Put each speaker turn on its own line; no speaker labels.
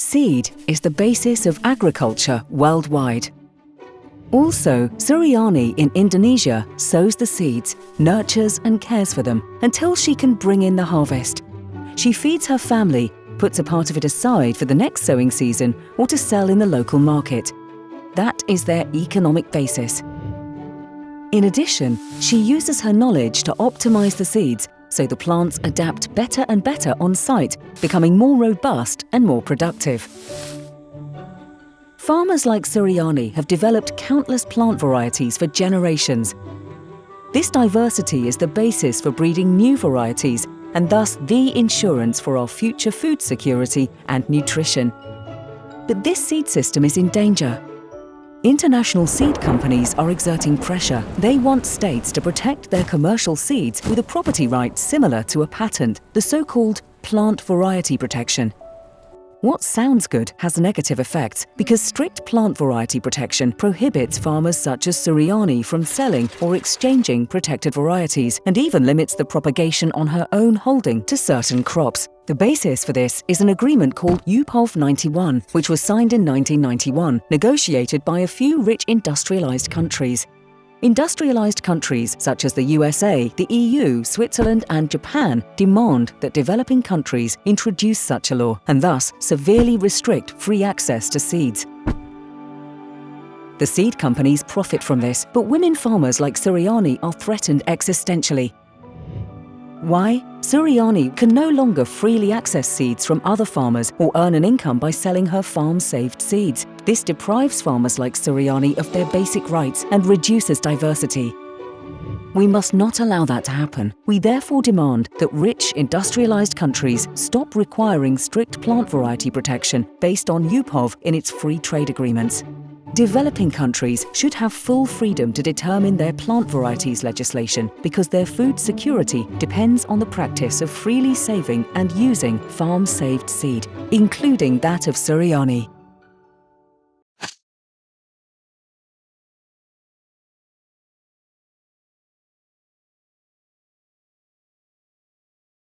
Seed is the basis of agriculture worldwide. Also, Suryani in Indonesia sows the seeds, nurtures and cares for them until she can bring in the harvest. She feeds her family, puts a part of it aside for the next sowing season or to sell in the local market. That is their economic basis. In addition, she uses her knowledge to optimize the seeds so the plants adapt better and better on site, becoming more robust and more productive. Farmers like Suryani have developed countless plant varieties for generations. This diversity is the basis for breeding new varieties and thus the insurance for our future food security and nutrition. But this seed system is in danger. International seed companies are exerting pressure. They want states to protect their commercial seeds with a property right similar to a patent, the so-called plant variety protection. What sounds good has negative effects because strict plant variety protection prohibits farmers such as Suryani from selling or exchanging protected varieties and even limits the propagation on her own holding to certain crops. The basis for this is an agreement called UPOV 91, which was signed in 1991, negotiated by a few rich industrialized countries. Industrialized countries such as the USA, the EU, Switzerland and Japan demand that developing countries introduce such a law and thus severely restrict free access to seeds. The seed companies profit from this, but women farmers like Suryani are threatened existentially. Why? Suryani can no longer freely access seeds from other farmers or earn an income by selling her farm-saved seeds. This deprives farmers like Suryani of their basic rights and reduces diversity. We must not allow that to happen. We therefore demand that rich, industrialized countries stop requiring strict plant variety protection based on UPOV in its free trade agreements. Developing countries should have full freedom to determine their plant varieties legislation because their food security depends on the practice of freely saving and using farm-saved seed, including that of Suryani.